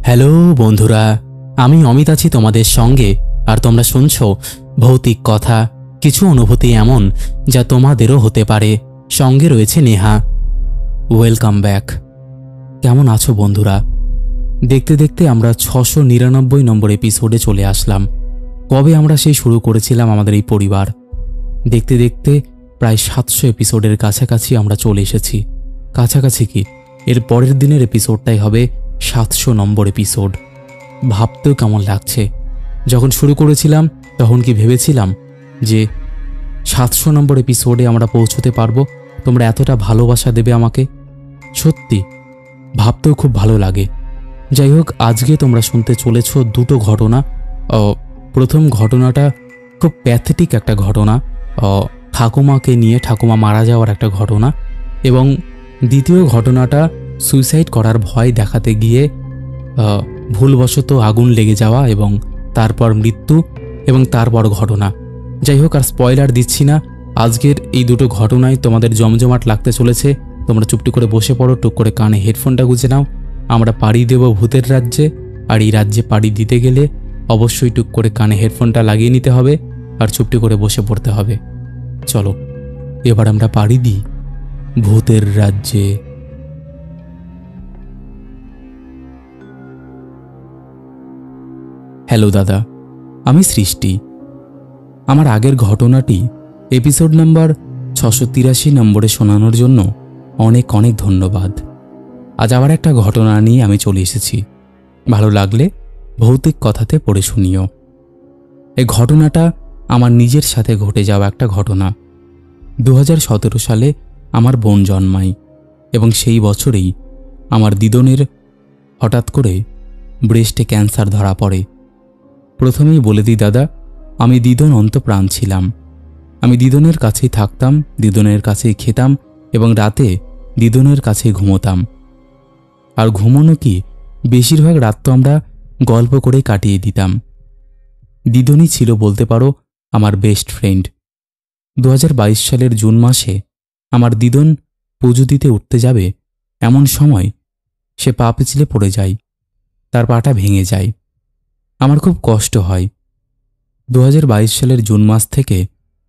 Hello বন্ধুরা, আমি অমিত আছি তোমাদের সঙ্গে। আর তোমরা শুনছো ভৌতিক কথা, কিছু অনুভূতি এমন যা তোমাদেরও হতে পারে। সঙ্গে রয়েছে নেহা। Welcome back. কেমন আছো বন্ধুরা? দেখতে দেখতে আমরা 699 নম্বর এপিসোডে চলে আসলাম। কবে আমরা সেই শুরু করেছিলাম আমাদের এই পরিবার। দেখতে দেখতে প্রায় 700 এপিসোডের কাছাকাছি আমরা চলে এসেছি। কাছাকাছি কি, এর পরের দিনের এপিসোডটাই হবে 700 নম্বর এপিসোড। ভাবতেও কেমন লাগছে। যখন শুরু করেছিলাম তখন কি ভেবেছিলাম যে 700 নম্বর এপিসোডে আমরা পৌঁছতে পারবো? তোমরা এতটা ভালোবাসা দেবে আমাকে। সত্যি ভাবতেও খুব ভালো লাগে। যাই হোক, আজকে তোমরা শুনতে চলেছ দুটো ঘটনা। প্রথম ঘটনাটা খুব প্যাথেটিক একটা ঘটনা, ঠাকুমাকে নিয়ে, ঠাকুমা মারা যাওয়ার একটা ঘটনা। এবং দ্বিতীয় ঘটনাটা সুইসাইড করার ভয় দেখাতে গিয়ে ভুলবশত আগুন লেগে যাওয়া এবং তারপর মৃত্যু এবং তারপর ঘটনা। যাই হোক, আর স্পয়লার দিচ্ছি না। আজকের এই দুটো ঘটনাই তোমাদের জমজমাট লাগতে চলেছে। তোমরা চুপটি করে বসে পড়ো, টুক করে কানে হেডফোনটা গুঁজে নাও। আমরা পাড়ি দেব ভূতের রাজ্যে। আর এই রাজ্যে পাড়ি দিতে গেলে অবশ্যই টুক করে কানে হেডফোনটা লাগিয়ে নিতে হবে আর চুপটি করে বসে পড়তে হবে। চলো এবার আমরা পাড়ি দিই ভূতের রাজ্যে। হ্যালো দাদা, আমি সৃষ্টি। আমার আগের ঘটনাটি এপিসোড নাম্বার 683 নম্বরে শোনানোর জন্য অনেক অনেক ধন্যবাদ। আজ আবার একটা ঘটনা নিয়ে আমি চলে এসেছি। ভালো লাগলে ভৌতিক কথাতে পড়ে শুনিও। এই ঘটনাটা আমার নিজের সাথে ঘটে যাওয়া একটা ঘটনা। 2017 সালে আমার বোন জন্মায় এবং সেই বছরেই আমার দিদনের হঠাৎ করে ব্রেস্টে ক্যান্সার ধরা পড়ে। প্রথমেই বলে দিই দাদা, আমি দিদন অন্তপ্রাণ ছিলাম। আমি দিদনের কাছেই থাকতাম, দিদনের কাছেই খেতাম এবং রাতে দিদনের কাছেই ঘুমোতাম। আর ঘুমোনো কি, বেশিরভাগ রাত তো আমরা গল্প করে কাটিয়ে দিতাম। দিদনই ছিল বলতে পারো আমার বেস্ট ফ্রেন্ড। 2022 সালের জুন মাসে আমার দিদন পুজো দিতে উঠতে যাবে এমন সময় সে পা পিছলে পড়ে যায়। তার পাটা ভেঙে যায়। আমার খুব কষ্ট হয়। 2022 সালের জুন মাস থেকে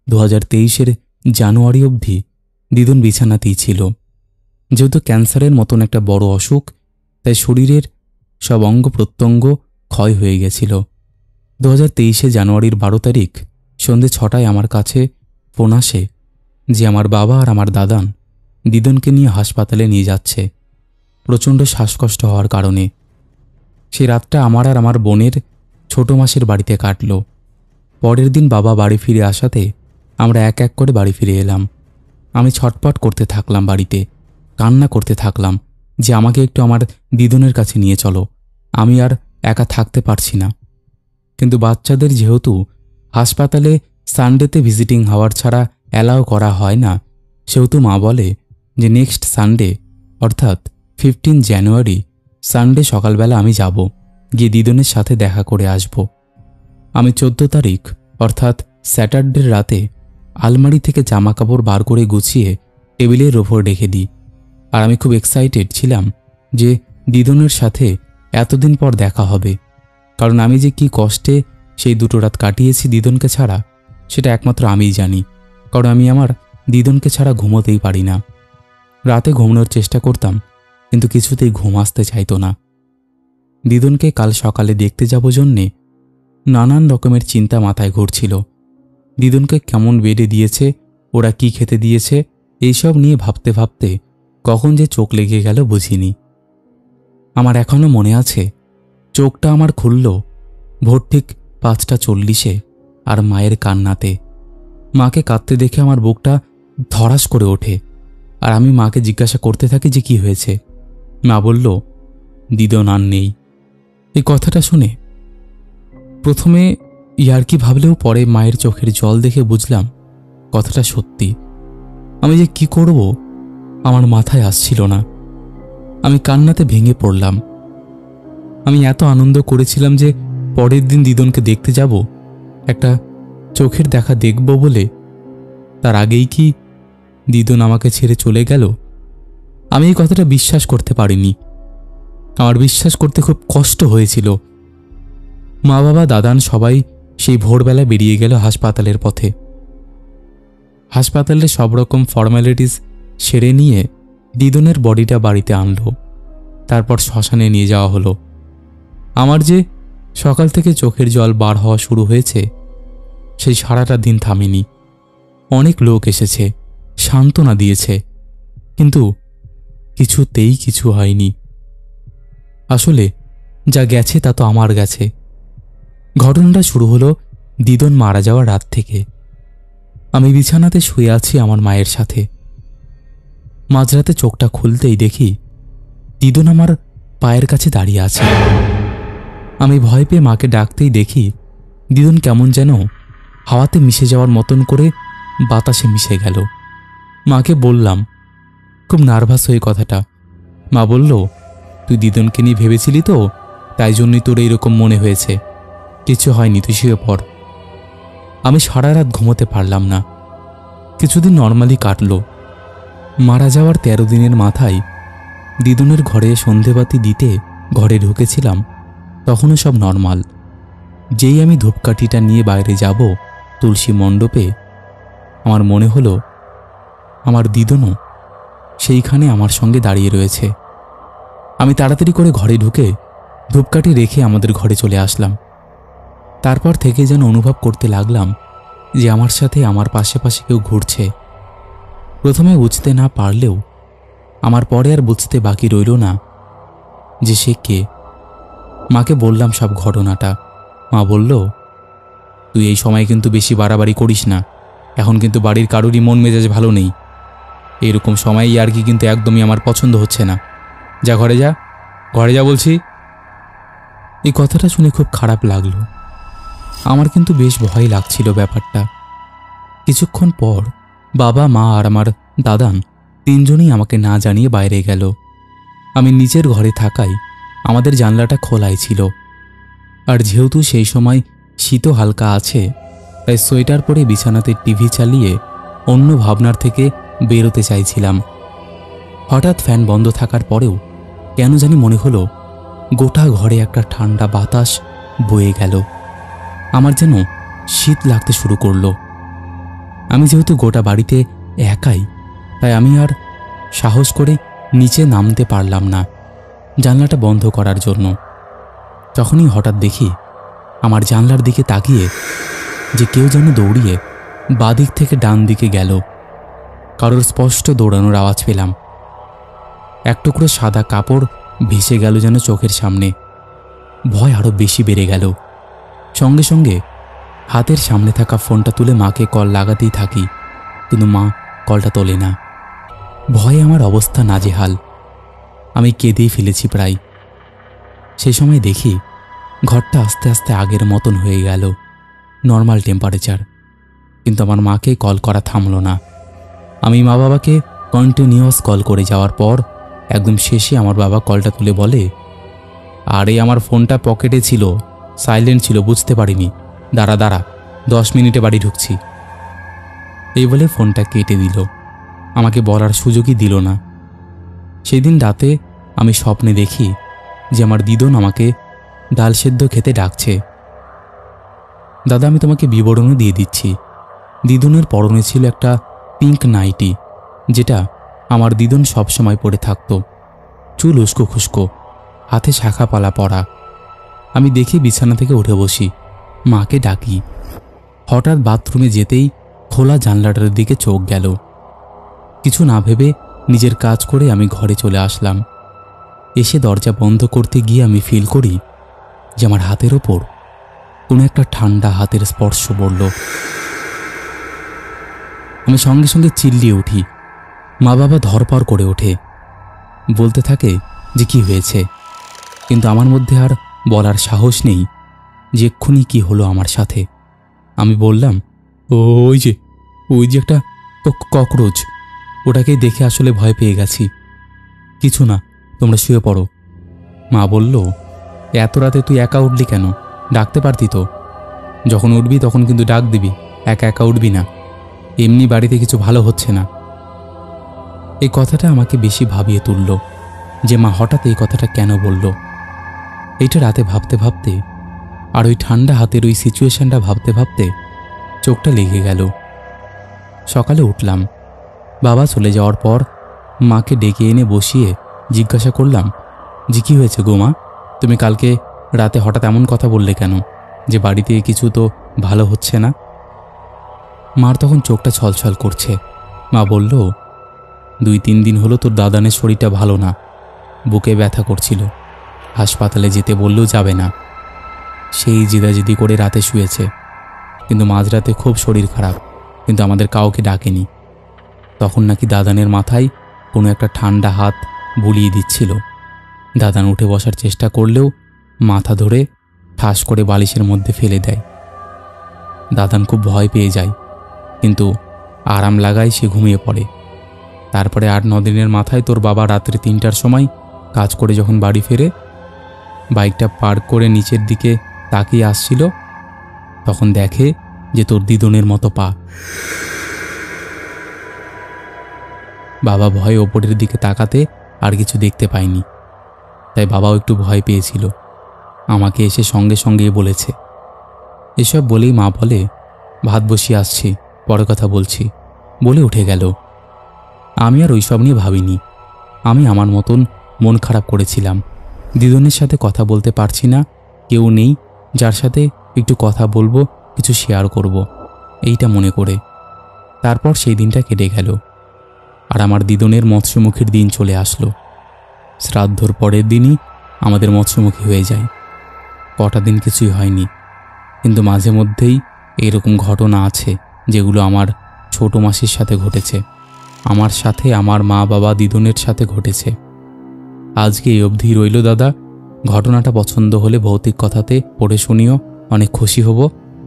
2023-এর জানুয়ারি অবধি দিদন বিছানাতেই ছিল। যেহেতু ক্যান্সারের মতন একটা বড় অসুখ, তাই শরীরের সব অঙ্গ প্রত্যঙ্গ ক্ষয় হয়ে গেছিল। 2023 জানুয়ারির 12 তারিখ সন্ধে 6টায় আমার কাছে ফোন আসে যে আমার বাবা আর আমার দাদান দিদনকে নিয়ে হাসপাতালে নিয়ে যাচ্ছে প্রচণ্ড শ্বাসকষ্ট হওয়ার কারণে। সেই রাতটা আমার আর আমার বোনের ছোট মাসির বাড়িতে কাটল। পরের দিন বাবা বাড়ি ফিরে আসাতে আমরা এক এক করে বাড়ি ফিরে এলাম। আমি ছটপট করতে থাকলাম, বাড়িতে কান্না করতে থাকলাম যে আমাকে একটু আমার দিদনের কাছে নিয়ে চলো, আমি আর একা থাকতে পারছি না। কিন্তু বাচ্চাদের যেহেতু হাসপাতালে সানডেতে ভিজিটিং হাওয়ার ছাড়া অ্যালাও করা হয় না, সেহেতু মা বলে যে নেক্সট সানডে অর্থাৎ 15 জানুয়ারি সানডে সকালবেলা আমি যাব, গিয়ে দিদনের সাথে দেখা করে আসব। আমি 14 তারিখ অর্থাৎ স্যাটারডের রাতে আলমারি থেকে জামা কাপড় বার করে গুছিয়ে টেবিলের ওপর রেখে দিই। আর আমি খুব এক্সাইটেড ছিলাম যে দিদনের সাথে এতদিন পর দেখা হবে। কারণ আমি যে কি কষ্টে সেই দুটো রাত কাটিয়েছি দিদনকে ছাড়া, সেটা একমাত্র আমিই জানি। কারণ আমি আমার দিদনকে ছাড়া ঘুমোতেই পারি না। রাতে ঘুমানোর চেষ্টা করতাম, কিন্তু কিছুতেই ঘুম আসতে চাইতো না। দিদনকে কাল সকালে দেখতে যাব জন্যে নানান রকমের চিন্তা মাথায় ঘুরছিল। দিদনকে কেমন বেডে দিয়েছে, ওরা কি খেতে দিয়েছে, এইসব নিয়ে ভাবতে ভাবতে কখন যে চোখ লেগে গেল বুঝিনি। আমার এখনও মনে আছে, চোখটা আমার খুলল ভোর ঠিক 5:40 আর মায়ের কান্নাতে। মাকে কাঁদতে দেখে আমার বুকটা ধড়াস করে ওঠে। আর আমি মাকে জিজ্ঞাসা করতে থাকি যে কি হয়েছে। মা বলল, দিদন আর নেই। এই কথাটা শুনে প্রথমে ইয়ার্কি ভাবলেও পরে মায়ের চোখের জল দেখে বুঝলাম কথাটা সত্যি। আমি যে কি করব আমার মাথায় আসছিল না। আমি কান্নাতে ভেঙে পড়লাম। আমি এত আনন্দ করেছিলাম যে পরের দিন দিদনকে দেখতে যাব, একটা চোখের দেখা দেখব বলে। তার আগেই কি দিদন আমাকে ছেড়ে চলে গেল? আমি এই কথাটা বিশ্বাস করতে পারিনি। আমার বিশ্বাস করতে খুব কষ্ট হয়েছিল। মা বাবা দাদান সবাই সেই ভোরবেলা বেরিয়ে গেল হাসপাতালের পথে। হাসপাতালের সব রকম ফর্ম্যালিটিস সেরে নিয়ে দিদনের বডিটা বাড়িতে আনলো। তারপর শ্মশানে নিয়ে যাওয়া হলো। আমার যে সকাল থেকে চোখের জল বার হওয়া শুরু হয়েছে, সেই সারাটা দিন থামেনি। অনেক লোক এসেছে, সান্ত্বনা দিয়েছে, কিন্তু কিছুতেই কিছু হয়নি। আসলে যা গেছে তা তো আমার গেছে। ঘটনাটা শুরু হলো দিদন মারা যাওয়ার রাত থেকে। আমি বিছানাতে শুয়ে আছি আমার মায়ের সাথে। মাঝরাতে চোখটা খুলতেই দেখি দিদন আমার পায়ের কাছে দাঁড়িয়ে আছে। আমি ভয় পেয়ে মাকে ডাকতেই দেখি দিদন কেমন যেন হাওয়াতে মিশে যাওয়ার মতন করে বাতাসে মিশে গেল। মাকে বললাম, খুব নার্ভাস হয়ে কথাটা। মা বলল, তুই দিদনকে নিয়ে ভেবেছিলি তো, তাই জন্যই তোর এইরকম মনে হয়েছে। কিছু হয়নি, তুই শুয়ে পড়। আমি সারা রাত ঘুমোতে পারলাম না। কিছুদিন নর্মালি কাটল। মারা যাওয়ার 13 দিনের মাথায় দিদনের ঘরে সন্ধেবাতি দিতে ঘরে ঢুকেছিলাম, তখনও সব নর্মাল। যেই আমি ধূপকাঠিটা নিয়ে বাইরে যাব তুলসী মণ্ডপে, আমার মনে হলো আমার দিদনও সেইখানে আমার সঙ্গে দাঁড়িয়ে রয়েছে। আমি তাড়াতাড়ি করে ঘরে ঢুকে ধূপকাঠি রেখে আমাদের ঘরে চলে আসলাম। তারপর থেকে যেন অনুভব করতে লাগলাম যে আমার সাথে আমার পাশে পাশে কেউ ঘুরছে। প্রথমে বুঝতে না পারলেও আমার পরে আর বুঝতে বাকি রইল না যে সে কে। মাকে বললাম সব ঘটনাটা। মা বলল, তুই এই সময় কিন্তু বেশি বাড়াবাড়ি করিস না। এখন কিন্তু বাড়ির কারোরই মন মেজাজ ভালো নেই। এরকম সময়ই আর কি কিন্তু একদমই আমার পছন্দ হচ্ছে না। যা ঘরে যা, ঘরে যা বলছি। এই কথাটা শুনে খুব খারাপ লাগলো। আমার কিন্তু বেশ ভয় লাগছিল ব্যাপারটা। কিছুক্ষণ পর বাবা, মা আর আমার দাদান তিনজনই আমাকে না জানিয়ে বাইরে গেল। আমি নিজের ঘরে থাকায় আমাদের জানলাটা খোলাই ছিল। আর যেহেতু সেই সময় শীতও হালকা আছে, তাই সোয়েটার পরে বিছানাতে টিভি চালিয়ে অন্য ভাবনার থেকে বেরোতে চাইছিলাম। হঠাৎ ফ্যান বন্ধ থাকার পরেও কেন জানি মনে হলো গোটা ঘরে একটা ঠান্ডা বাতাস বয়ে গেল। আমার যেন শীত লাগতে শুরু করলো। আমি যেহেতু গোটা বাড়িতে একাই, তাই আমি আর সাহস করে নিচে নামতে পারলাম না জানলাটা বন্ধ করার জন্য। তখনই হঠাৎ দেখি আমার জানলার দিকে তাকিয়ে যে কেউ যেন দৌড়িয়ে বাদিক থেকে ডান দিকে গেল। কারোর স্পষ্ট দৌড়ানোর আওয়াজ পেলাম। এক টুকরো সাদা কাপড় ভেসে গেল যেন চোখের সামনে। ভয় আরো বেশি বেড়ে গেল। সঙ্গে সঙ্গে হাতের সামনে থাকা ফোনটা তুলে মাকে কল লাগাতেই থাকি, কিন্তু মা কলটা তোলে না। ভয়ে আমার অবস্থা নাজেহাল। আমি কেঁদেই ফেলেছি প্রায়। সেই সময় দেখি ঘরটা আস্তে আস্তে আগের মতন হয়ে গেল, নর্মাল টেম্পারেচার। কিন্তু আমার মাকে কল করা থামলো না। আমি মা বাবাকে কন্টিনিউয়াস কল করে যাওয়ার পর একদম শেষে আমার বাবা কলটা তুলে বলে, আরে আমার ফোনটা পকেটে ছিল, সাইলেন্ট ছিল, বুঝতে পারিনি। দাঁড়া দাঁড়া, 10 মিনিটে বাড়ি ঢুকছি। এই বলে ফোনটা কেটে দিল। আমাকে বলার সুযোগই দিল না। সেদিন রাতে আমি স্বপ্নে দেখি যে আমার দিদন আমাকে ডাল সেদ্ধ খেতে ডাকছে। দাদা, আমি তোমাকে বিবরণও দিয়ে দিচ্ছি। দিদনের পরনে ছিল একটা পিঙ্ক নাইটি, যেটা আমার দিদন সবসময় পরে থাকতো। চুল উস্কো খুস্কো, হাতে শাখা পালা পরা। আমি দেখি বিছানা থেকে উঠে বসি, মাকে ডাকি। হঠাৎ বাথরুমে যেতেই খোলা জানলাটার দিকে চোখ গেল। কিছু না ভেবে নিজের কাজ করে আমি ঘরে চলে আসলাম। এসে দরজা বন্ধ করতে গিয়ে আমি ফিল করি যে আমার হাতের ওপর কোনো একটা ঠান্ডা হাতের স্পর্শ পড়ল। আমি সঙ্গে সঙ্গে চিল্লিয়ে উঠি। মা বাবা ধরপড় করে ওঠে, বলতে থাকে যে কি হয়েছে, কিন্তু আমার মধ্যে আর বলার সাহস নেই যে এক্ষুনি কি হলো আমার সাথে। আমি বললাম, ওই যে একটা ককরোচ, ওটাকেই দেখে আসলে ভয় পেয়ে গেছি। কিছু না, তোমরা শুয়ে পড়ো। মা বলল, এত রাতে তুই একা উঠলি কেন? ডাকতে পারতি তো। যখন উঠবি তখন কিন্তু ডাক দিবি, একা একা উঠবি না। এমনি বাড়িতে কিছু ভালো হচ্ছে না। এই কথাটা আমাকে বেশি ভাবিয়ে তুলল। যে মা হঠাৎ এই কথাটা কেন বলল। এইটা রাতে ভাবতে ভাবতে আর ওই ঠান্ডা হাতের ওই সিচুয়েশনটা ভাবতে ভাবতে চোখটা লেগে গেল। সকালে উঠলাম। বাবা চলে যাওয়ার পর মাকে ডেকে এনে বসিয়ে জিজ্ঞাসা করলাম, যে কী হয়েছে গো মা, তুমি কালকে রাতে হঠাৎ এমন কথা বললে কেন, যে বাড়িতে কিছু তো ভালো হচ্ছে না? মার তখন চোখটা ছলছল করছে। মা বলল, 2-3 দিন হলো তোর দাদানের শরীরটা ভালো না, বুকে ব্যথা করছিল, হাসপাতালে যেতে বললেও যাবে না। সেই জেদাজেদি করে রাতে শুয়েছে, কিন্তু মাঝরাতে খুব শরীর খারাপ, কিন্তু আমাদের কাউকে ডাকেনি। তখন নাকি দাদানের মাথায় কোনো একটা ঠান্ডা হাত বুলিয়ে দিচ্ছিল। দাদান উঠে বসার চেষ্টা করলেও মাথা ধরে ঠাস করে বালিশের মধ্যে ফেলে দেয়। দাদান খুব ভয় পেয়ে যায়, কিন্তু আরাম লাগায় সে ঘুমিয়ে পড়ে। তারপরে 8-9 দিনের মাথায় তোর বাবা রাত্রে 3টার সময় কাজ করে যখন বাড়ি ফেরে, বাইকটা পার্ক করে নিচের দিকে তাকিয়ে আসছিল, তখন দেখে যে তোর দিদনের মতো পা। বাবা ভয়ে ওপরের দিকে তাকাতে আর কিছু দেখতে পায়নি, তাই বাবাও একটু ভয় পেয়েছিল। আমাকে এসে সঙ্গে সঙ্গেই বলেছে। এসব বলেই মা বলে, ভাত বসিয়ে আসছি, পরে কথা বলছি, বলে উঠে গেল। আমি আর ওইসব নিয়ে ভাবিনি। আমি আমার মতন মন খারাপ করেছিলাম। দিদনের সাথে কথা বলতে পারছি না, কেউ নেই যার সাথে একটু কথা বলবো, কিছু শেয়ার করব, এইটা মনে করে। তারপর সেই দিনটা কেটে গেল, আর আমার দিদনের মৎস্যমুখীর দিন চলে আসলো। শ্রাদ্ধর পরের দিনই আমাদের মৎস্যমুখী হয়ে যায়। কটা দিন কিছুই হয়নি, কিন্তু মাঝে মধ্যেই এরকম ঘটনা আছে যেগুলো আমার ছোট মাসির সাথে ঘটেছে, আমার সাথে, আমার মা বাবা দিদনের সাথে ঘটেছে। আজকে এই অবধি রইল দাদা। ঘটনাটা পছন্দ হলে ভৌতিক কথাতে পড়ে শুনিও, অনেক খুশি হব।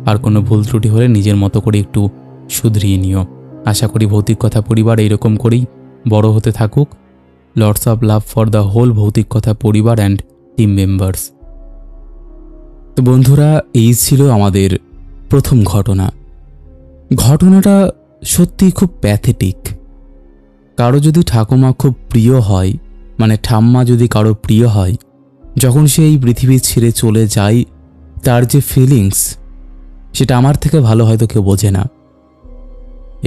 আর কোনো ভুল ত্রুটি হলে নিজের মতো করে একটু শুধরিয়ে নিও। আশা করি ভৌতিক কথা পরিবার এইরকম করেই বড় হতে থাকুক। Lots of love for the whole ভৌতিক কথা পরিবার অ্যান্ড টিম মেম্বার্স। তো বন্ধুরা, এই ছিল আমাদের প্রথম ঘটনা। ঘটনাটা সত্যি খুব প্যাথেটিক। কারো যদি ঠাকুমা খুব প্রিয় হয়, মানে ঠাম্মা যদি কারো প্রিয় হয়, যখন সে এই পৃথিবী ছেড়ে চলে যায়, তার যে ফিলিংস, সেটা আমার থেকে ভালো হয়তো কেউ বোঝে না।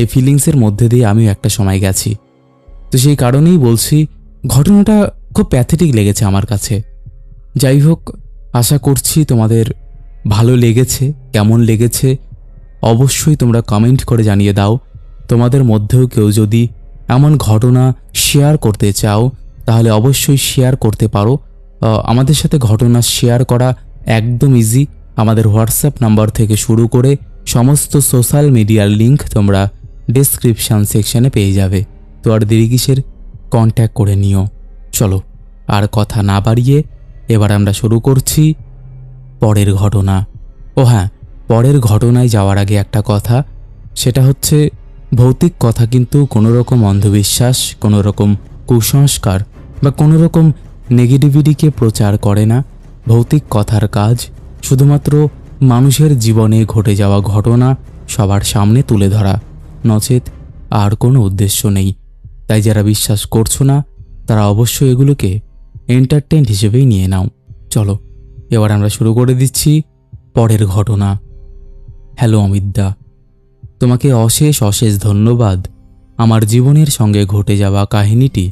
এই ফিলিংসের মধ্যে দিয়ে আমিও একটা সময় গেছি। তো সেই কারণেই বলছি, ঘটনাটা খুব প্যাথেটিক লেগেছে আমার কাছে। যাই হোক, আশা করছি তোমাদের ভালো লেগেছে। কেমন লেগেছে অবশ্যই তোমরা কমেন্ট করে জানিয়ে দাও। তোমাদের মধ্যেও কেউ যদি এমন ঘটনা শেয়ার করতে চাও, তাহলে অবশ্যই শেয়ার করতে পারো। আমাদের সাথে ঘটনা শেয়ার করা একদম ইজি। আমাদের হোয়াটসঅ্যাপ নাম্বার থেকে শুরু করে সমস্ত সোশ্যাল মিডিয়ার লিঙ্ক তোমরা ডেসক্রিপশান সেকশানে পেয়ে যাবে। তো আর দেরি কিসের, কন্ট্যাক্ট করে নিও। চলো আর কথা না বাড়িয়ে এবার আমরা শুরু করছি পরের ঘটনা। ও হ্যাঁ, পরের ঘটনায় যাওয়ার আগে একটা কথা, সেটা হচ্ছে ভৌতিক কথা কিন্তু কোনো রকম অন্ধবিশ্বাস, কোনো রকম কুসংস্কার বা কোনো রকম নেগেটিভিটিকে প্রচার করে না। ভৌতিক কথার কাজ শুধুমাত্র মানুষের জীবনে ঘটে যাওয়া ঘটনা সবার সামনে তুলে ধরা, নচেত আর কোনো উদ্দেশ্য নেই। তাই যারা বিশ্বাস করছো না, তারা অবশ্যই এগুলোকে এন্টারটেইন হিসেবেই নিয়ে নাও। চলো এবার আমরা শুরু করে দিচ্ছি পরের ঘটনা। হ্যালো অমিতদা, তোমাকে অশেষ অশেষ ধন্যবাদ আমার জীবনের সঙ্গে ঘটে যাওয়া কাহিনীটি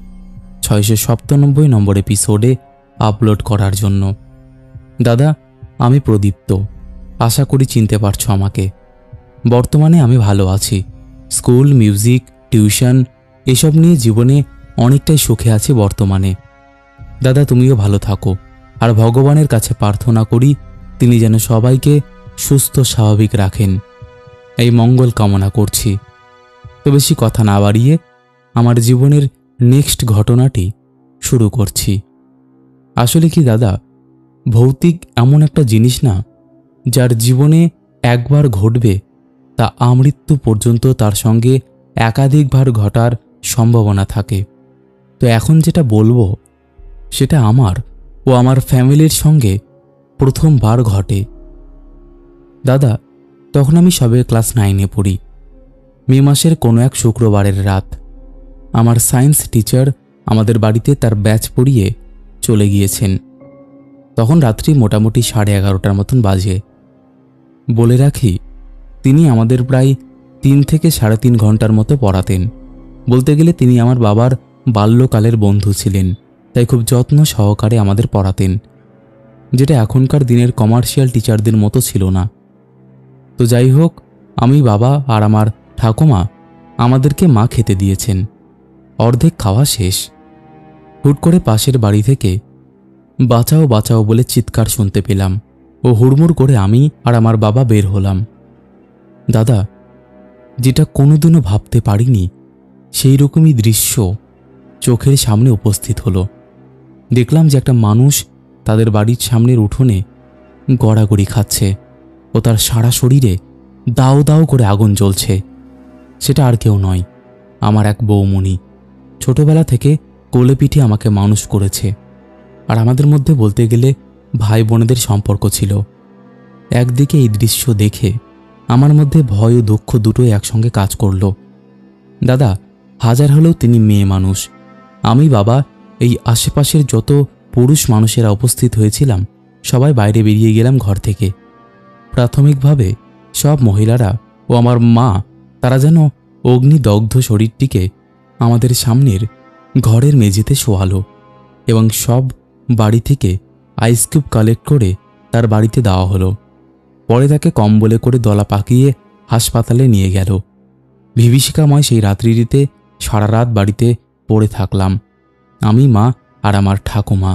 697 নম্বর এপিসোডে আপলোড করার জন্য। দাদা, আমি প্রদীপ্ত। আশা করি চিনতে পারছো আমাকে। বর্তমানে আমি ভালো আছি। স্কুল, মিউজিক, টিউশন এসব নিয়ে জীবনে অনেকটাই সুখে আছি বর্তমানে। দাদা, তুমিও ভালো থাকো, আর ভগবানের কাছে প্রার্থনা করি তিনি যেন সবাইকে সুস্থ স্বাভাবিক রাখেন, এই মঙ্গল কামনা করছি। তো বেশি কথা না বাড়িয়ে আমার জীবনের নেক্সট ঘটনাটি শুরু করছি। আসলে কি দাদা, ভৌতিক এমন একটা জিনিস না, যার জীবনে একবার ঘটবে তা আমৃত্যু পর্যন্ত তার সঙ্গে একাধিকবার ঘটার সম্ভাবনা থাকে। তো এখন যেটা বলবো সেটা আমার ও আমার ফ্যামিলির সঙ্গে প্রথমবার ঘটে। দাদা, তখন আমি সবে ক্লাস 9-এ পড়ি। মে মাসের কোনো এক শুক্রবারের রাত। আমার সায়েন্স টিচার আমাদের বাড়িতে তার ব্যাচ পড়িয়ে চলে গিয়েছেন। তখন রাত্রি মোটামুটি 11:30টার মতন বাজে। বলে রাখি, তিনি আমাদের প্রায় 3 থেকে 3.5 ঘন্টার মতো পড়াতেন। বলতে গেলে তিনি আমার বাবার বাল্যকালের বন্ধু ছিলেন, তাই খুব যত্ন সহকারে আমাদের পড়াতেন, যেটা এখনকার দিনের কমার্শিয়াল টিচারদের মতো ছিল না। তো যাই হোক, আমি, বাবা আর আমার ঠাকুমা আমাদেরকে মা খেতে দিয়েছেন। অর্ধেক খাওয়া শেষ। হুট করে পাশের বাড়ি থেকে বাঁচাও বাঁচাও বলে চিৎকার শুনতে পেলাম ও হুড়মুড় করে আমি আর আমার বাবা বের হলাম। দাদা, যেটা কোনোদিনও ভাবতে পারিনি সেই রকমই দৃশ্য চোখের সামনে উপস্থিত হলো। দেখলাম যে একটা মানুষ তাদের বাড়ির সামনের উঠোনে গড়াগড়ি খাচ্ছে ও তার সারা শরীরে দাও দাও করে আগুন জ্বলছে। সেটা আর কেউ নয়, আমার এক বৌমণি। ছোটবেলা থেকে কোলে পিঠে আমাকে মানুষ করেছে, আর আমাদের মধ্যে বলতে গেলে ভাই বোনেদের সম্পর্ক ছিল। একদিকে এই দৃশ্য দেখে আমার মধ্যে ভয় ও দুঃখ দুটোই একসঙ্গে কাজ করল। দাদা, হাজার হলেও তিনি মেয়ে মানুষ। আমি, বাবা, এই আশেপাশের যত পুরুষ মানুষেরা উপস্থিত হয়েছিলাম সবাই বাইরে বেরিয়ে গেলাম ঘর থেকে। প্রাথমিকভাবে সব মহিলারা ও আমার মা তারা যেন অগ্নিদগ্ধ শরীরটিকে আমাদের সামনের ঘরের মেঝেতে শোয়ালো এবং সব বাড়ি থেকে আইস কিউব কালেক্ট করে তার বাড়িতে দেওয়া হলো। পরে তাকে কম্বলে করে দলা পাকিয়ে হাসপাতালে নিয়ে গেল। বিভীষিকাময় সেই রাত্রিটিতে সারা রাত বাড়িতে পড়ে থাকলাম, আমি, মা আর আমার ঠাকুমা।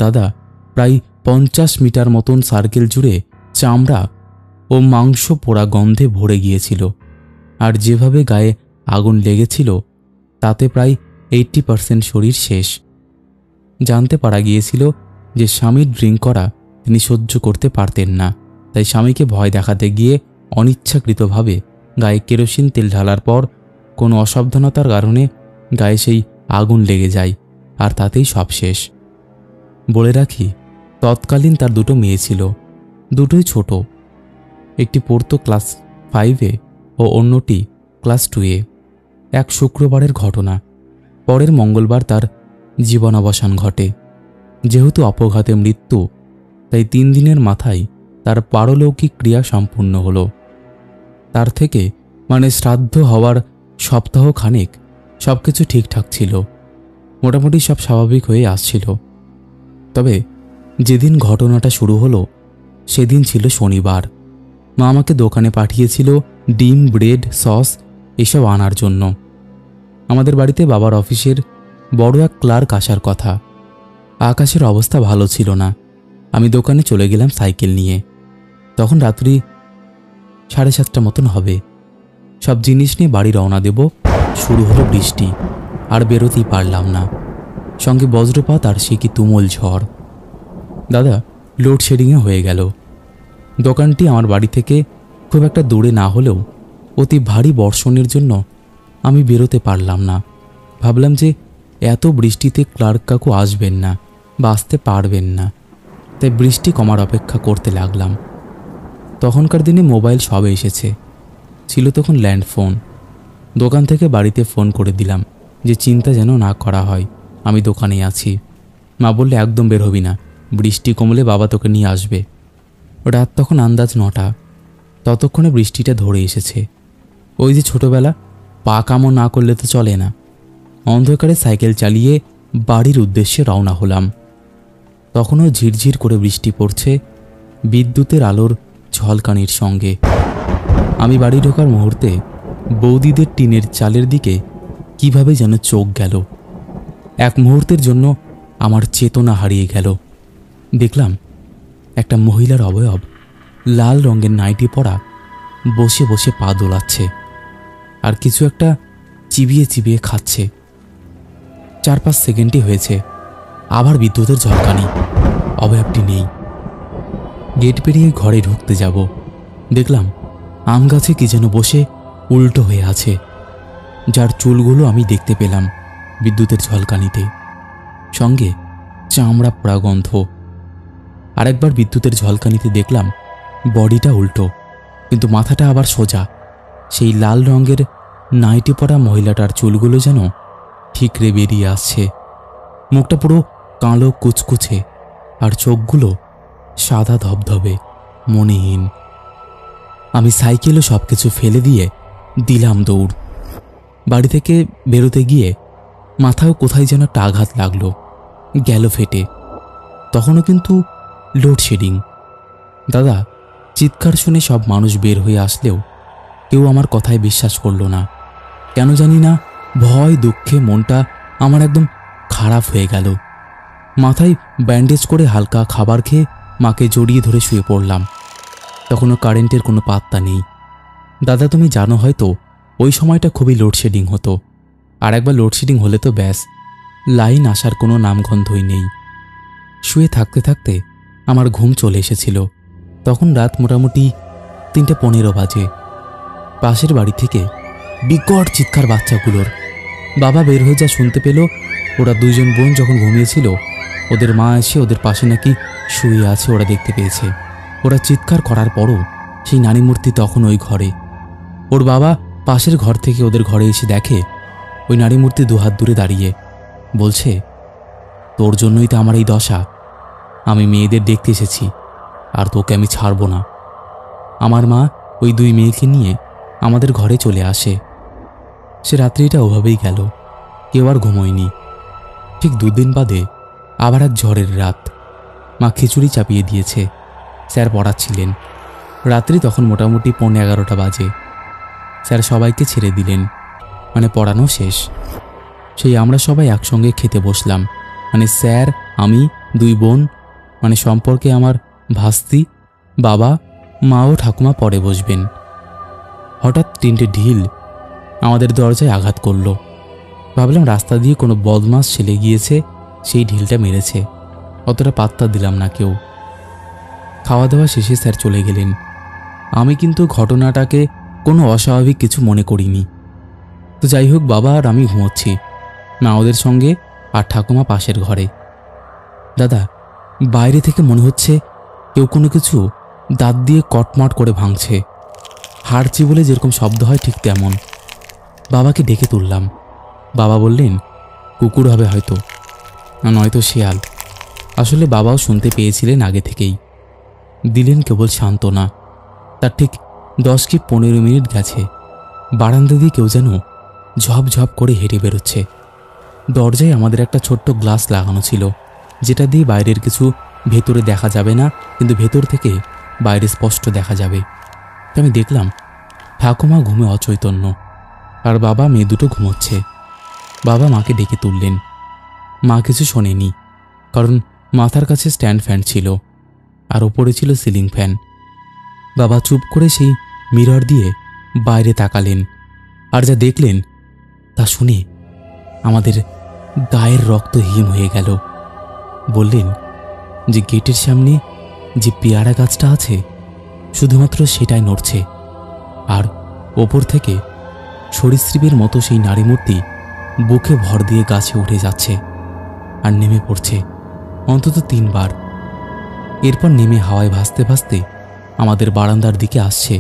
দাদা, প্রায় 50 মিটার মতন সার্কেল জুড়ে চামড়া ও মাংস পোড়া গন্ধে ভরে গিয়েছিল, আর যেভাবে গায়ে আগুন লেগেছিল তাতে প্রায় 80% শরীর শেষ। জানতে পারা গিয়েছিল যে স্বামীর ড্রিঙ্ক করা তিনি সহ্য করতে পারতেন না, তাই স্বামীকে ভয় দেখাতে গিয়ে অনিচ্ছাকৃতভাবে গায়ে কেরোসিন তেল ঢালার পর কোনো অসাবধানতার কারণে গায়ে সেই আগুন লেগে যায়, আর তাতেই সব শেষ। বলে রাখি, তৎকালীন তার 2 মেয়ে ছিল, দুটোই ছোট। একটি পড়তো ক্লাস 5-এ ও অন্যটি ক্লাস 2-এ। এক শুক্রবারের ঘটনা। পরের মঙ্গলবার তার জীবনাবসান ঘটে। যেহেতু অপঘাতে মৃত্যু, তাই 3 দিনের মাথায় তার পারলৌকিক ক্রিয়া সম্পূর্ণ হল। তার থেকে মানে শ্রাদ্ধ হওয়ার সপ্তাহখানেক সবকিছু ঠিকঠাক ছিল, মোটামুটি সব স্বাভাবিক হয়ে আসছিল। তবে যেদিন ঘটনাটা শুরু হলো সেদিন ছিল শনিবার। মা আমাকে দোকানে পাঠিয়েছিল ডিম, ব্রেড, সস এসব আনার জন্য। আমাদের বাড়িতে বাবার অফিসের বড় এক ক্লার্ক আসার কথা। আকাশের অবস্থা ভালো ছিল না। আমি দোকানে চলে গেলাম সাইকেল নিয়ে। তখন রাত্রি 7:30 মতন হবে। সব জিনিস নিয়ে বাড়ি রওনা দেব। শুরু হলো বৃষ্টি, আর বেরোতেই পারলাম না। সঙ্গে বজ্রপাত আর সে কি তুমুল ঝড়। দাদা, লোডশেডিংয়ে হয়ে গেল। দোকানটি আমার বাড়ি থেকে খুব একটা দূরে না হলেও অতি ভারী বর্ষণের জন্য আমি বেরোতে পারলাম না। ভাবলাম যে এত বৃষ্টিতে ক্লার্ক কাকু আসবেন না বা আসতে পারবেন না, তাই বৃষ্টি কমার অপেক্ষা করতে লাগলাম। তখনকার দিনে মোবাইল সবে এসেছে, ছিল তখন ল্যান্ডফোন। দোকান থেকে বাড়িতে ফোন করে দিলাম যে চিন্তা যেন না করা হয়, আমি দোকানে আছি। মা বললে, একদম বের হবি না, বৃষ্টি কমলে বাবা তোকে নিয়ে আসবে। রাত তখন আন্দাজ 9টা। ততক্ষণে বৃষ্টিটা ধরে এসেছে। ওই যে ছোটবেলা, পা কামো না করলে তো চলে না। অন্ধকারে সাইকেল চালিয়ে বাড়ির উদ্দেশ্যে রওনা হলাম। তখনও ঝিরঝির করে বৃষ্টি পড়ছে, বিদ্যুতের আলোর ঝলকানির সঙ্গে। আমি বাড়ি ঢোকার মুহূর্তে বৌদিদের টিনের চালের দিকে কিভাবে যেন চোখ গেল। এক মুহূর্তের জন্য আমার চেতনা হারিয়ে গেল। দেখলাম একটা মহিলার অবয়ব, লাল রঙের নাইটি পরা, বসে বসে পা দোলাচ্ছে আর কিছু একটা চিবিয়ে চিবিয়ে খাচ্ছে। 4-5 সেকেন্ডই হয়েছে, আবার বিদ্যুতের ঝলকানি। অবয়বটি নেই। গেট পেরিয়ে ঘরে ঢুকতে যাব, দেখলাম আম গাছে কি যেন বসে উল্টো হয়ে আছে, যার চুলগুলো আমি দেখতে পেলাম বিদ্যুতের ঝলকানিতে, সঙ্গে চামড়া পোড়া গন্ধ। আরেকবার বিদ্যুতের ঝলকানিতে দেখলাম বডিটা উল্টো, কিন্তু মাথাটা আবার সোজা। সেই লাল রঙের নাইটি পরা মহিলাটার চুলগুলো যেন ঠিকরে বেরিয়ে আসছে। মুখটা পুরো কালো কুচকুচে, আর চোখগুলো সাদা ধবধবে, মনেহীন। আমি সাইকেলও সব কিছু ফেলে দিয়ে দিলাম দৌড়। বাড়ি থেকে বেরোতে গিয়ে মাথাও কোথায় যেন একটা আঘাত লাগলো, গেল ফেটে। তখনও কিন্তু লোডশেডিং। দাদা চিৎকার শুনে সব মানুষ বের হয়ে আসলেও কেউ আমার কথায় বিশ্বাস করল না। কেন জানি না, ভয় দুঃখে মনটা আমার একদম খারাপ হয়ে গেল। মাথায় ব্যান্ডেজ করে হালকা খাবার খেয়ে মাকে জড়িয়ে ধরে শুয়ে পড়লাম। তখনও কারেন্টের কোনো পাত্তা নেই। দাদা তুমি জানো হয়তো ওই সময়টা খুবই লোডশেডিং হতো, আর একবার লোডশেডিং হলে তো ব্যাস, লাইন আসার কোনো নামগন্ধই নেই। শুয়ে থাকতে থাকতে আমার ঘুম চলে এসেছিল। তখন রাত মোটামুটি 3:15 বাজে। পাশের বাড়ি থেকে বিকট চিৎকার বাচ্চাগুলোর। বাবা বের হয়ে যা শুনতে পেল, ওরা দুইজন বোন যখন ঘুমিয়েছিল, ওদের মা এসে ওদের পাশে নাকি শুয়ে আছে, ওরা দেখতে পেয়েছে। ওরা চিৎকার করার পরও সেই নারী মূর্তি তখন ওই ঘরে। ওর বাবা পাশের ঘর থেকে ওদের ঘরে এসে দেখে ওই নারী মূর্তি দুহাত দূরে দাঁড়িয়ে বলছে, তোর জন্যই তো আমার এই দশা। আমি মেয়েদের দেখতে এসেছি, আর তোকে আমি ছাড়ব না। আমার মা ওই 2 মেয়েকে নিয়ে আমাদের ঘরে চলে আসে। সে রাত্রিটা ওভাবেই গেল, কেউ আর ঘুমোয়নি। ঠিক 2 দিন বাদে আবার এক ঝড়ের রাত। মা খিচুড়ি চাপিয়ে দিয়েছে, স্যার পড়াচ্ছিলেন। রাত্রি তখন মোটামুটি 11:15 বাজে। স্যার সবাইকে ছেড়ে দিলেন, মানে পড়ানো শেষ। সেই আমরা সবাই একসঙ্গে খেতে বসলাম, মানে স্যার, আমি, 2 বোন, মানে সম্পর্কে আমার ভাস্তি, বাবা, মা ও ঠাকুমা পরে বসবেন। হঠাৎ 3টে ঢিল আমাদের দরজায় আঘাত করল। ভাবলাম রাস্তা দিয়ে কোনো বদমাস ছেলে গিয়েছে, সেই ঢিলটা মেরেছে। অতটা পাত্তা দিলাম না কেউ। খাওয়া দাওয়া শেষে স্যার চলে গেলেন। আমি কিন্তু ঘটনাটাকে কোনো অস্বাভাবিক কিছু মনে করিনি। তো যাই হোক, বাবা আর আমি ঘুমোচ্ছি, মা ওদের সঙ্গে, আর ঠাকুমা পাশের ঘরে। দাদা বাইরে থেকে মনে হচ্ছে কেউ কোনো কিছু দাঁত দিয়ে কটমট করে ভাঙছে। হাড় চিবলে যেরকম শব্দ হয় ঠিক তেমন। বাবাকে ডেকে তুললাম। বাবা বললেন, কুকুর হবে হয়তো, নয়তো শেয়াল। আসলে বাবাও শুনতে পেয়েছিলেন আগে থেকেই। দিলেন কেবল সান্ত্বনা। তার ঠিক 10 কি 15 মিনিট গেছে, বারান্দা দিয়ে কেউ যেন ঝপঝপ করে হেঁটে বেরোচ্ছে। দরজায় আমাদের একটা ছোট্ট গ্লাস লাগানো ছিল, যেটা দিয়ে বাইরের কিছু ভেতরে দেখা যাবে না, কিন্তু ভেতর থেকে বাইরে স্পষ্ট দেখা যাবে। আমি দেখলাম ঠাকুমা ঘুমে অচৈতন্য, আর বাবা মেয়ে দুটো ঘুমোচ্ছে। বাবা মাকে ডেকে তুললেন। মা কিছু শোনেনি, কারণ মাথার কাছে স্ট্যান্ড ফ্যান ছিল, আর ওপরে ছিল সিলিং ফ্যান। বাবা চুপ করে সেই মিরর দিয়ে বাইরে তাকালেন, আর যা দেখলেন তা শুনে আমাদের গায়ের রক্ত হিম হয়ে গেল। বললেন যে গেটের সামনে যে পেয়ারা গাছটা আছে, শুধুমাত্র সেটাই নড়ছে, আর ওপর থেকে সরীসৃপের মতো সেই নারী মূর্তি বুকে ভর দিয়ে গাছে উঠে যাচ্ছে আর নেমে পড়ছে অন্তত 3 বার। এরপর নেমে হাওয়ায় ভাসতে ভাসতে আমাদের বারান্দার দিকে আসছে।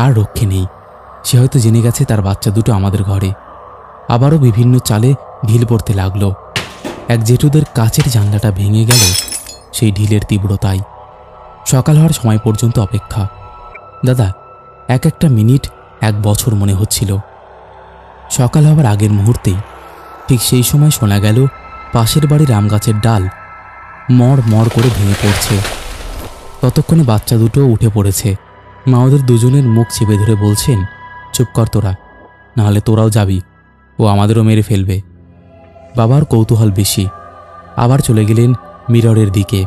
আর রক্ষে নেই, সে হয়তো জেনে গেছে তার বাচ্চা দুটো আমাদের ঘরে। আবারও বিভিন্ন চালে ঢিল পড়তে লাগলো। এক জেঠুদের কাচের জানলাটা ভেঙে গেল সেই ঢিলের তীব্রতায়। সকাল হওয়ার সময় পর্যন্ত অপেক্ষা। দাদা এক একটা মিনিট 1 বছর মনে হচ্ছিল। সকাল হওয়ার আগের মুহূর্তেই ঠিক সেই সময় শোনা গেল পাশের বাড়ির আম গাছের ডাল মড় মড় করে ভেঙে পড়ছে। ততক্ষণে বাচ্চা দুটো উঠে পড়েছে। মা ওদের দুজনের মুখ চেপে ধরে বলছেন, চুপ কর তোরা, নাহলে তোরাও যাবি, ও আমাদেরও মেরে ফেলবে। বাবার কৌতূহল বেশি, আবার চলে গেলেন মিররের দিকে।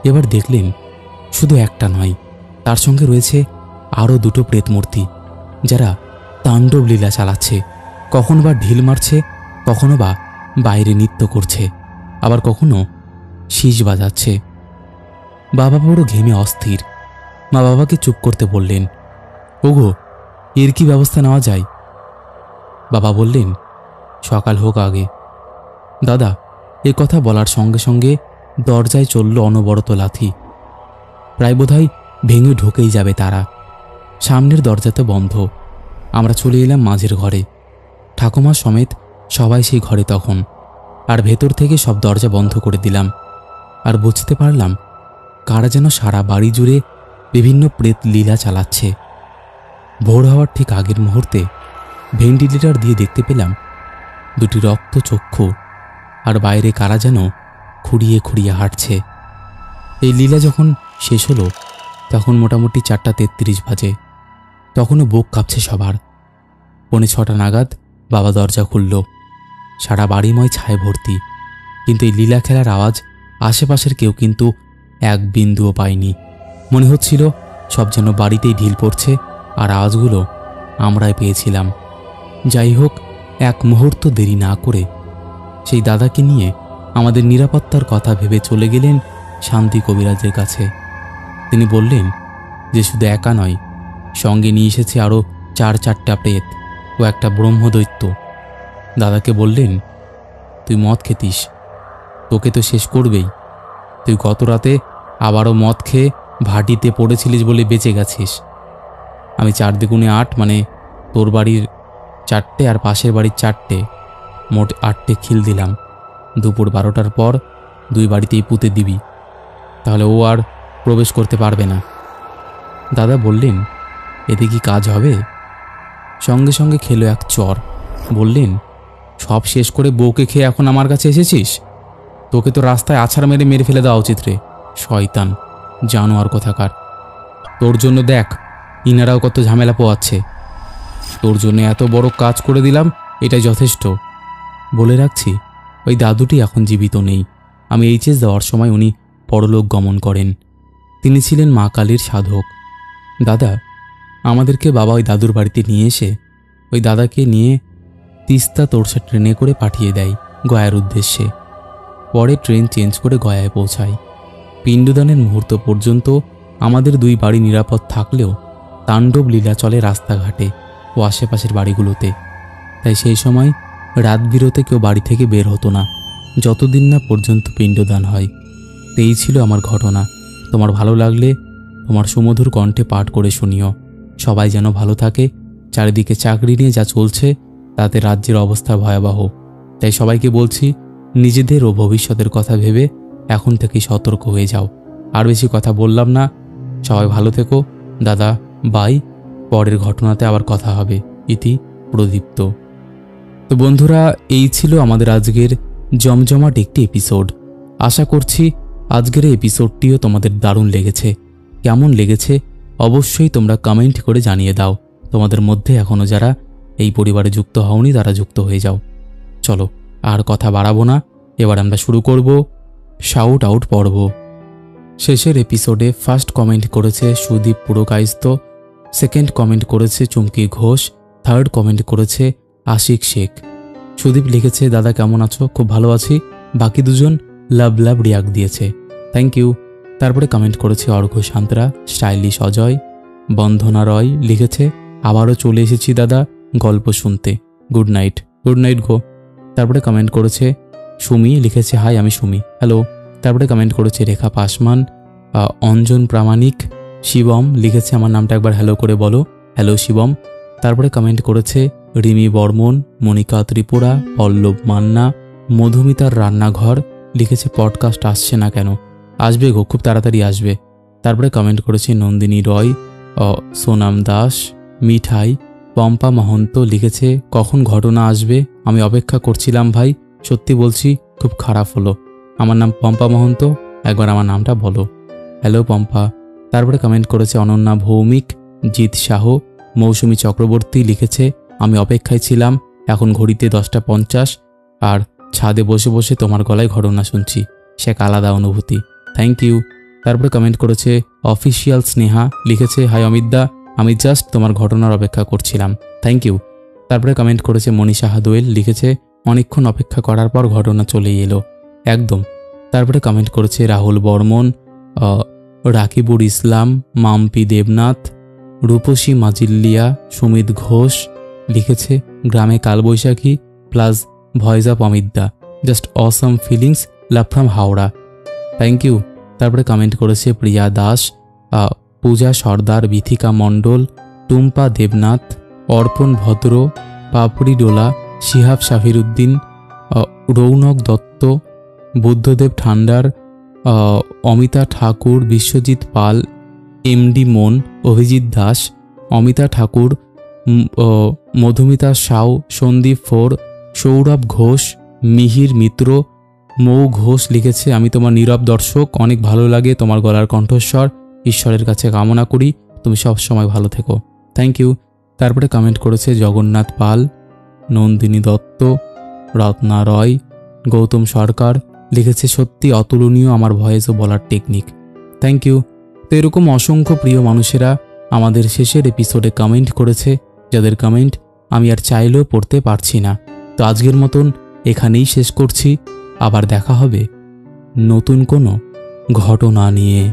এবার দেখলেন শুধু একটা নয়, তার সঙ্গে রয়েছে আরও 2টো প্রেতমূর্তি, যারা তাণ্ডব লীলা চালাচ্ছে। কখনো বা ঢিল মারছে, কখনো বা বাইরে নৃত্য করছে, আবার কখনো শীষ বাজাচ্ছে। বাবা বড় ঘেমে অস্থির। মা বাবাকে চুপ করতে বললেন। ওগো, এর কি ব্যবস্থা নেওয়া যায়? বাবা বললেন, সকাল হোক আগে। দাদা এ কথা বলার সঙ্গে সঙ্গে দরজায় চলল অনবরত লাথি। প্রায় বোধহয় ভেঙে ঢুকেই যাবে তারা। সামনের দরজা তো বন্ধ। আমরা চলে এলাম মাঝের ঘরে। ঠাকুমা সমেত সবাই সেই ঘরে তখন। আর ভেতর থেকে সব দরজা বন্ধ করে দিলাম। আর বুঝতে পারলাম কারা যেন সারা বাড়ি জুড়ে বিভিন্ন প্রেত লীলা চালাচ্ছে। ভোর হওয়ার ঠিক আগের মুহূর্তে ভেন্টিলেটর দিয়ে দেখতে পেলাম দুটি রক্ত চক্ষু, আর বাইরে কারা যেন খুঁড়িয়ে খুঁড়িয়ে হাঁটছে। এই লীলা যখন শেষ হলো তখন মোটামুটি 4:33 বাজে। তখনও বুক কাঁপছে সবার। 6:45 নাগাদ বাবা দরজা খুলল। সারা বাড়িময় ছায় ভর্তি, কিন্তু এই লীলা খেলার আওয়াজ আশেপাশের কেউ কিন্তু এক বিন্দুও পায়নি। মনে হচ্ছিল সব যেন বাড়িতেই ঢিল পড়ছে, আর আওয়াজগুলো আমরাই পেয়েছিলাম। যাই হোক, এক মুহূর্ত দেরি না করে সেই দাদাকে নিয়ে আমাদের নিরাপত্তার কথা ভেবে চলে গেলেন শান্তি কবিরাজের কাছে। তিনি বললেন যে শুধু একা নয়, সঙ্গে নিয়ে এসেছে আরও 4-4টা প্রেত ও একটা ব্রহ্মদৈত্য। দাদাকে বললেন, তুই মদ খেতিস, তোকে তো শেষ করবেই। তুই গত রাতে আবারও মদ খেয়ে ভাটিতে পড়েছিলিস বলে বেঁচে গেছিস। আমি 4 দুগুণে 8, মানে তোর বাড়ির 4টে আর পাশের বাড়ির 4টে, মোট 8টে খিল দিলাম। দুপুর 12টার পর 2 বাড়িতেই পুঁতে দিবি, তাহলে ও আর প্রবেশ করতে পারবে না। দাদা বললেন, এতে কি কাজ হবে? সঙ্গে সঙ্গে খেলো এক চর। বললেন, সব শেষ করে বউকে খেয়ে এখন আমার কাছে এসেছিস? তোকে তো রাস্তায় আছাড় মেরে ফেলে দেওয়া উচিত রে, শয়তান জানোয়ার কোথাকার। তোর জন্য দেখ ইনারাও কত ঝামেলা পোয়াচ্ছে। তোর জন্য এত বড় কাজ করে দিলাম, এটাই যথেষ্ট। বলে রাখছি, ওই দাদুটি এখন জীবিত নেই। আমি এইচএস দেওয়ার সময় উনি পরলোক গমন করেন। তিনি ছিলেন মা কালীর সাধক। দাদা আমাদেরকে বাবা ওই দাদুর বাড়িতে নিয়ে এসে ওই দাদাকে নিয়ে তিস্তা তোরসা ট্রেনে করে পাঠিয়ে দেয় গয়ার উদ্দেশ্যে। পরে ট্রেন চেঞ্জ করে গয়ায় পৌঁছায়। পিণ্ডদানের মুহূর্ত পর্যন্ত আমাদের 2 বাড়ি নিরাপদ থাকলেও তাণ্ডব লীলা চলে রাস্তাঘাটে ও আশেপাশের বাড়িগুলোতে। তাই সেই সময় রাত বিরতে কেউ বাড়ি থেকে বের হতো না, যতদিন না পর্যন্ত পিণ্ডদান হয়। এই ছিল আমার ঘটনা। তোমার ভালো লাগলে তোমার সুমধুর কণ্ঠে পাঠ করে শুনিও। সবাই যেন ভালো থাকে। চারিদিকে চাকরি নিয়ে যা চলছে তাতে রাজ্যের অবস্থা ভয়াবহ। তাই সবাইকে বলছি, নিজেদের ও ভবিষ্যতের কথা ভেবে এখন থেকেই সতর্ক হয়ে যাও। আর বেশি কথা বললাম না, সবাই ভালো থেকো। দাদা বাই, পরের ঘটনাতে আবার কথা হবে। ইতি প্রদীপ্ত। তো বন্ধুরা, এই ছিল আমাদের আজকের জমজমাট একটি এপিসোড। আশা করছি আজকের এই এপিসোডটিও তোমাদের দারুণ লেগেছে। কেমন লেগেছে অবশ্যই তোমরা কমেন্ট করে জানিয়ে দাও। তোমাদের মধ্যে এখনও যারা এই পরিবারে যুক্ত হওনি তারা যুক্ত হয়ে যাও। চলো আর কথা বাড়াবো না, এবার আমরা শুরু করব শাউট আউট পর্ব। শেষের এপিসোডে ফার্স্ট কমেন্ট করেছে সুদীপ পুরকায়স্থ, সেকেন্ড কমেন্ট করেছে চুমকি ঘোষ, থার্ড কমেন্ট করেছে আশিক শেখ। সুদীপ লিখেছে, দাদা কেমন আছো? খুব ভালো আছি। বাকি দুজন লাভ রিয়াক্ট দিয়েছে, থ্যাংক ইউ। তারপরে কমেন্ট করেছে অর্ঘ্য সান্তরা, স্টাইলিশ অজয়। বন্ধনা রয় লিখেছে, আবারও চলে এসেছি দাদা গল্প শুনতে, গুড নাইট গো। তারপরে কমেন্ট করেছে সুমি, লিখেছে হাই আমি সুমি, হ্যালো। তারপরে কমেন্ট করেছে রেখা পাসমান, অঞ্জন প্রামাণিক। শিবম লিখেছে, আমার নামটা একবার হ্যালো করে বলো, হ্যালো শিবম। তারপরে কমেন্ট করেছে রিমি বর্মন, মনিকা ত্রিপুরা, পল্লব মান্না, মধুমিতার রান্নাঘর। লিখেছে পডকাস্ট আসছে না কেন? আসবে গো, খুব তাড়াতাড়ি আসবে। তারপরে কমেন্ট করেছে নন্দিনী রয়, সোনাম দাস, মিঠাই। পম্পা মহন্ত লিখেছে, কখন ঘটনা আসবে? আমি অপেক্ষা করছিলাম ভাই, সত্যি বলছি খুব খারাপ হলো। আমার নাম পম্পা মহন্ত, একবার আমার নামটা বলো। হ্যালো পম্পা। তারপরে কমেন্ট করেছে অনন্যা ভৌমিক, জিৎ শাহ, মৌসুমী চক্রবর্তী। লিখেছে, আমি অপেক্ষায় ছিলাম, এখন ঘড়িতে 10টা 50 আর ছাদে বসে বসে তোমার গলায় ঘটনা শুনছি, সে এক আলাদা অনুভূতি, থ্যাংক ইউ। তারপরে কমেন্ট করেছে অফিসিয়াল স্নেহা। লিখেছে, হাই অমিতদা, আমি জাস্ট তোমার ঘটনার অপেক্ষা করছিলাম, থ্যাংক ইউ। তারপরে কমেন্ট করেছে মনীষা হাদোয়েল। লিখেছে, অনেকক্ষণ অপেক্ষা করার পর ঘটনা চলেই এলো, একদম। তারপরে কমেন্ট করেছে রাহুল বর্মন, রাকিবুর ইসলাম, মাম্পি দেবনাথ, রূপসী মাজিল্লিয়া, সুমিত ঘোষ। লিখেছে, গ্রামে কালবৈশাখী প্লাস ভয়েস অফ অমিতদা, just awesome feelings, love from Howrah, thank you. তারপরে কমেন্ট করেছে প্রিয়া দাস, পূজা সর্দার, বিথিকা মণ্ডল, টুম্পা দেবনাথ, অর্পণ ভদ্র, পাপড়ি ডোলা, শিহাব শাফিরউদ্দিন, রৌনক দত্ত, বুদ্ধদেব ঠান্ডার, অমিতা ঠাকুর, বিশ্বজিৎ পাল, এমডি মন, অভিজিৎ দাস, অমিতা ঠাকুর, মধুমিতা সাউ, সন্দীপ ফোর, সৌরভ ঘোষ, মিহির মিত্র, মৌ ঘোষ লিখেছে, আমি তোমার নীরব দর্শক, অনেক ভালো লাগে তোমার গলার কণ্ঠস্বর, ঈশ্বরের কাছে কামনা করি তুমি সবসময় ভালো থেকো। Thank you. তারপরে কমেন্ট করেছে জগন্নাথ পাল, নন্দিনী দত্ত, রত্না রয়, গৌতম সরকার লিখেছে, সত্যি অতুলনীয় আমার ভয়েস ও বলার টেকনিক। Thank you. তো এরকম অসংখ্য প্রিয় মানুষেরা আমাদের শেষের এপিসোডে কমেন্ট করেছে, যাদের কমেন্ট আমি আর চাইলেও পড়তে পারছি না। তো আজকের মতন এখানেই শেষ করছি, আবার দেখা হবে নতুন কোনো ঘটনা নিয়ে।